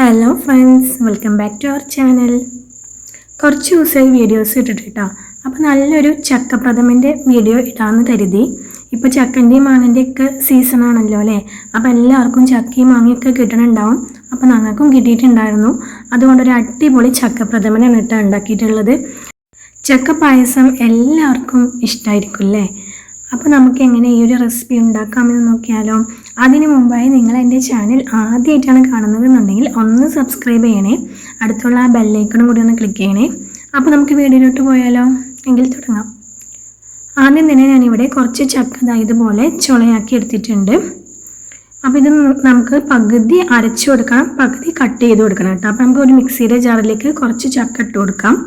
Hello friends, welcome back to our channel. കുറച്ച് ദിവസമായി videos ഇട്ടിട്ടോ. അപ്പോൾ നല്ലൊരു ചക്കപ്രഥമൻ്റെ വീഡിയോ ഇടാമെന്ന് കരുതി. ഇപ്പോൾ ചക്കൻ്റെയും മാങ്ങൻ്റെയൊക്കെ സീസണാണല്ലോ അല്ലേ. അപ്പോൾ എല്ലാവർക്കും ചക്കയും മാങ്ങയൊക്കെ കിട്ടണുണ്ടാവും. അപ്പോൾ ഞങ്ങൾക്കും കിട്ടിയിട്ടുണ്ടായിരുന്നു. അതുകൊണ്ടൊരു അടിപൊളി ചക്കപ്രഥമനാണ് കേട്ടോ ഉണ്ടാക്കിയിട്ടുള്ളത്. ചക്ക പായസം എല്ലാവർക്കും ഇഷ്ടമായിരിക്കും അല്ലേ. അപ്പോൾ നമുക്ക് എങ്ങനെ ഈ ഒരു റെസിപ്പി ഉണ്ടാക്കാമെന്ന് നോക്കിയാലോ. അതിന് മുമ്പായി നിങ്ങൾ എൻ്റെ ചാനൽ ആദ്യമായിട്ടാണ് കാണുന്നതെന്നുണ്ടെങ്കിൽ ഒന്ന് സബ്സ്ക്രൈബ് ചെയ്യണേ, അടുത്തുള്ള ആ ബെല്ലൈക്കണും കൂടി ഒന്ന് ക്ലിക്ക് ചെയ്യണേ. അപ്പോൾ നമുക്ക് വീഡിയോയിലോട്ട് പോയാലോ. എങ്കിൽ തുടങ്ങാം. ആദ്യം തന്നെ ഞാനിവിടെ കുറച്ച് ചക്ക ഇതുപോലെ ചുളയാക്കി എടുത്തിട്ടുണ്ട്. അപ്പോൾ ഇത് നമുക്ക് പകുതി അരച്ചു കൊടുക്കണം, പകുതി കട്ട് ചെയ്ത് കൊടുക്കണം കേട്ടോ. അപ്പോൾ നമുക്ക് ഒരു മിക്സിയുടെ ജാറിലേക്ക് കുറച്ച് ചക്ക ഇട്ട് കൊടുക്കാം,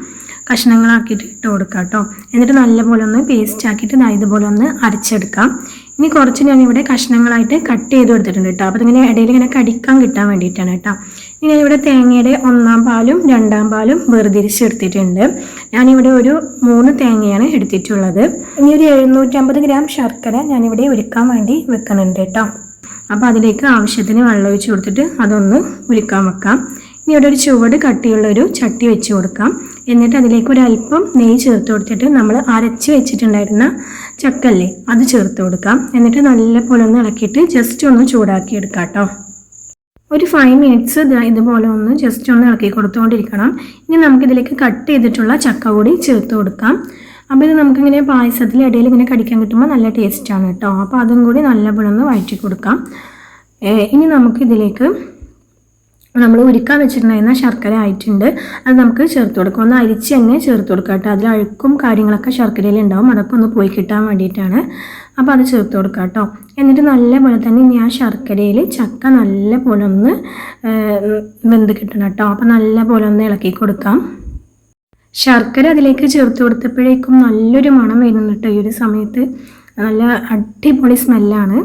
കഷ്ണങ്ങളാക്കിയിട്ട് ഇട്ട് കൊടുക്കാം കേട്ടോ. എന്നിട്ട് നല്ലപോലെ ഒന്ന് പേസ്റ്റ് ആക്കിയിട്ട് ഇതുപോലെ ഒന്ന് അരച്ചെടുക്കാം. ഇനി കുറച്ച് ഞാനിവിടെ കഷ്ണങ്ങളായിട്ട് കട്ട് ചെയ്ത് കൊടുത്തിട്ടുണ്ട് കേട്ടോ. അപ്പോൾ ഇതിങ്ങനെ ഇടയിൽ ഇങ്ങനെ കടിക്കാൻ കിട്ടാൻ വേണ്ടിയിട്ടാണ് കേട്ടോ. ഇനി ഞാനിവിടെ തേങ്ങയുടെ 1-ാം പാലും 2-ാം പാലും വേർതിരിച്ചെടുത്തിട്ടുണ്ട്. ഞാനിവിടെ ഒരു 3 തേങ്ങയാണ് എടുത്തിട്ടുള്ളത്. ഇനി ഒരു 750 ഗ്രാം ശർക്കര ഞാനിവിടെ ഉരുക്കാൻ വേണ്ടി വെക്കുന്നുണ്ട് കേട്ടോ. അപ്പോൾ അതിലേക്ക് ആവശ്യത്തിന് വെള്ളം ഒഴിച്ച് കൊടുത്തിട്ട് അതൊന്ന് ഉരുക്കാൻ വെക്കാം. ഇനി ഇവിടെ ഒരു ചുവട് കട്ടിയുള്ളൊരു ചട്ടി വെച്ച് കൊടുക്കാം. എന്നിട്ട് അതിലേക്ക് ഒരല്പം നെയ്യ് ചേർത്ത് കൊടുത്തിട്ട് നമ്മൾ അരച്ച് വെച്ചിട്ടുണ്ടായിരുന്ന ചക്കല്ലേ അത് ചേർത്ത് കൊടുക്കാം. എന്നിട്ട് നല്ലപോലെ ഒന്ന് ഇളക്കിയിട്ട് ജസ്റ്റ് ഒന്ന് ചൂടാക്കി എടുക്കാം കേട്ടോ. ഒരു 5 മിനിറ്റ്സ് ഇതുപോലെ ഒന്ന് ജസ്റ്റ് ഒന്ന് ഇളക്കി കൊടുത്തുകൊണ്ടിരിക്കണം. ഇനി നമുക്കിതിലേക്ക് കട്ട് ചെയ്തിട്ടുള്ള ചക്ക കൂടി ചേർത്ത് കൊടുക്കാം. അപ്പോൾ ഇത് നമുക്കിങ്ങനെ പായസത്തിൽ ഇടയിൽ ഇങ്ങനെ കടിക്കാൻ കിട്ടുമ്പോൾ നല്ല ടേസ്റ്റാണ് കേട്ടോ. അപ്പോൾ അതും കൂടി നല്ലപോലെ ഒന്ന് വഴറ്റി കൊടുക്കാം. ഇനി നമുക്കിതിലേക്ക് നമ്മൾ ഉരുക്കാൻ വെച്ചിട്ടുണ്ടായിരുന്ന ശർക്കര ആയിട്ടുണ്ട്, അത് നമുക്ക് ചേർത്ത് കൊടുക്കാം. ഒന്ന് അരിച്ച് തന്നെ ചേർത്ത് കൊടുക്കാം കേട്ടോ. അതിൽ അഴുക്കും കാര്യങ്ങളൊക്കെ ശർക്കരയിൽ ഉണ്ടാവും, അതൊക്കെ ഒന്ന് പോയി കിട്ടാൻ വേണ്ടിയിട്ടാണ്. അപ്പോൾ അത് ചേർത്ത് കൊടുക്കാം കേട്ടോ. എന്നിട്ട് നല്ലപോലെ തന്നെ ഇനി ആ ശർക്കരയിൽ ചക്ക നല്ലപോലെ ഒന്ന് വെന്ത് കിട്ടണം കേട്ടോ. അപ്പോൾ നല്ലപോലെ ഒന്ന് ഇളക്കി കൊടുക്കാം. ശർക്കര അതിലേക്ക് ചേർത്ത് കൊടുത്തപ്പോഴേക്കും നല്ലൊരു മണം വരുന്നുണ്ട് കേട്ടോ. ഈ ഒരു സമയത്ത് നല്ല അടിപൊളി സ്മെല്ലാണ്.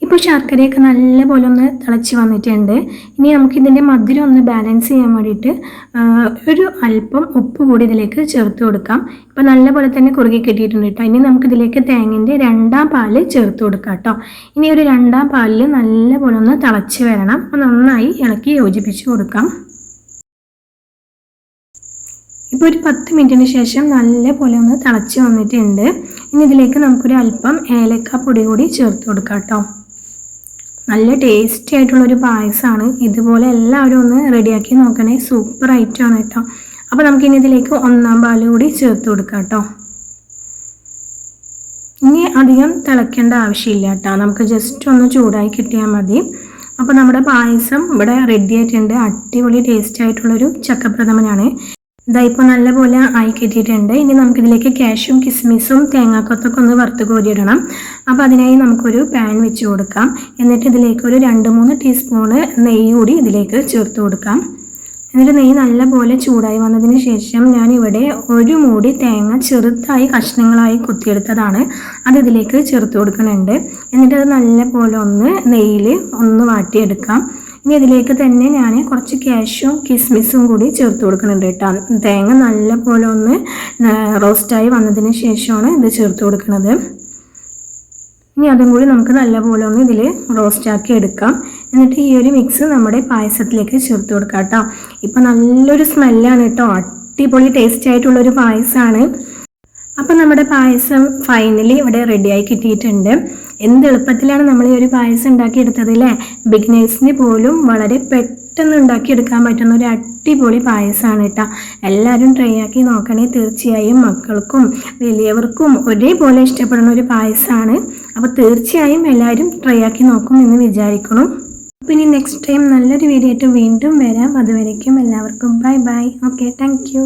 ഇപ്പോൾ ശർക്കരയൊക്കെ നല്ലപോലെ ഒന്ന് തിളച്ച് വന്നിട്ടുണ്ട്. ഇനി നമുക്കിതിൻ്റെ മധുരം ഒന്ന് ബാലൻസ് ചെയ്യാൻ വേണ്ടിയിട്ട് ഒരു അല്പം ഉപ്പ് കൂടി ഇതിലേക്ക് ചേർത്ത് കൊടുക്കാം. ഇപ്പോൾ നല്ലപോലെ തന്നെ കുറുകി കിട്ടിയിട്ടുണ്ട് കേട്ടോ. ഇനി നമുക്കിതിലേക്ക് തേങ്ങൻ്റെ 2-ാം പാല് ചേർത്ത് കൊടുക്കാം കേട്ടോ. ഇനി ഒരു 2-ാം പാലിൽ നല്ലപോലെ ഒന്ന് തിളച്ച് വരണം. അപ്പോൾ നന്നായി ഇളക്കി യോജിപ്പിച്ച് കൊടുക്കാം. ഇപ്പോൾ ഒരു 10 മിനിറ്റിന് ശേഷം നല്ലപോലെ ഒന്ന് തിളച്ച് വന്നിട്ടുണ്ട്. ഇനി ഇതിലേക്ക് നമുക്കൊരു അല്പം ഏലക്ക പൊടി കൂടി ചേർത്ത് കൊടുക്കാം കേട്ടോ. നല്ല ടേസ്റ്റി ആയിട്ടുള്ളൊരു പായസമാണ്. ഇതുപോലെ എല്ലാവരും ഒന്ന് റെഡിയാക്കി നോക്കണേ, സൂപ്പർ ഐറ്റമാണ് കേട്ടോ. അപ്പോൾ നമുക്കിനി ഇതിലേക്ക് 1-ാം പാൽ കൂടി ചേർത്ത് കൊടുക്കാം കേട്ടോ. ഇനി അധികം തിളയ്ക്കേണ്ട ആവശ്യമില്ല കേട്ടോ, നമുക്ക് ജസ്റ്റ് ഒന്ന് ചൂടായി കിട്ടിയാൽ മതി. അപ്പോൾ നമ്മുടെ പായസം ഇവിടെ റെഡി ആയിട്ടുണ്ട്. അടിപൊളി ടേസ്റ്റി ആയിട്ടുള്ളൊരു ചക്കപ്രഥമനാണ്. ഇപ്പോൾ നല്ലപോലെ ആയി കിട്ടിയിട്ടുണ്ട്. ഇനി നമുക്കിതിലേക്ക് കാഷ്യും കിസ്മിസും തേങ്ങാക്കൊത്തൊക്കെ ഒന്ന് വറുത്ത് കോരിയിടണം. അപ്പോൾ അതിനായി നമുക്കൊരു പാൻ വെച്ച് കൊടുക്കാം. എന്നിട്ട് ഇതിലേക്ക് ഒരു 2-3 ടീസ്പൂണ് നെയ്യ് കൂടി ഇതിലേക്ക് ചേർത്ത് കൊടുക്കാം. എന്നിട്ട് നെയ്യ് നല്ലപോലെ ചൂടായി വന്നതിന് ശേഷം ഞാനിവിടെ ഒരു മൂടി തേങ്ങ ചെറുതായി കഷ്ണങ്ങളായി കുത്തിയെടുത്തതാണ്, അത് ഇതിലേക്ക് ചേർത്ത് കൊടുക്കുന്നുണ്ട്. എന്നിട്ട് അത് നല്ലപോലെ ഒന്ന് നെയ്യിൽ ഒന്ന് വാട്ടിയെടുക്കാം. ഇനി ഇതിലേക്ക് തന്നെ ഞാൻ കുറച്ച് കാഷ്യും കിസ്മിസും കൂടി ചേർത്ത് കൊടുക്കുന്നുണ്ട് കേട്ടോ. തേങ്ങ നല്ലപോലെ ഒന്ന് റോസ്റ്റായി വന്നതിന് ശേഷമാണ് ഇത് ചേർത്ത് കൊടുക്കുന്നത്. ഇനി അതും കൂടി നമുക്ക് നല്ലപോലെ ഒന്ന് ഇതിൽ റോസ്റ്റാക്കി എടുക്കാം. എന്നിട്ട് ഈ ഒരു മിക്സ് നമ്മുടെ പായസത്തിലേക്ക് ചേർത്ത് കൊടുക്കാം കേട്ടോ. ഇപ്പോൾ നല്ലൊരു സ്മെല്ലാണ് കേട്ടോ, അടിപൊളി ടേസ്റ്റി ആയിട്ടുള്ളൊരു പായസമാണ്. അപ്പം നമ്മുടെ പായസം ഫൈനലി ഇവിടെ റെഡിയായി കിട്ടിയിട്ടുണ്ട്. എന്ത് എളുപ്പത്തിലാണ് നമ്മൾ ഈ ഒരു പായസം ഉണ്ടാക്കിയെടുത്തത് അല്ലേ. ബിഗിനേഴ്സിന് പോലും വളരെ പെട്ടെന്ന് ഉണ്ടാക്കിയെടുക്കാൻ പറ്റുന്ന ഒരു അടിപൊളി പായസമാണ് കേട്ടോ. എല്ലാവരും ട്രൈ ആക്കി നോക്കണേ. തീർച്ചയായും മക്കൾക്കും വലിയവർക്കും ഒരേപോലെ ഇഷ്ടപ്പെടുന്ന ഒരു പായസമാണ്. അപ്പോൾ തീർച്ചയായും എല്ലാവരും ട്രൈ ആക്കി നോക്കും എന്ന് വിചാരിക്കണം. അപ്പോൾ ഇനി നെക്സ്റ്റ് ടൈം നല്ലൊരു വീഡിയോ ആയിട്ട് വീണ്ടും വരാം. അതുവരേക്കും എല്ലാവർക്കും bye bye. Okay, thank you.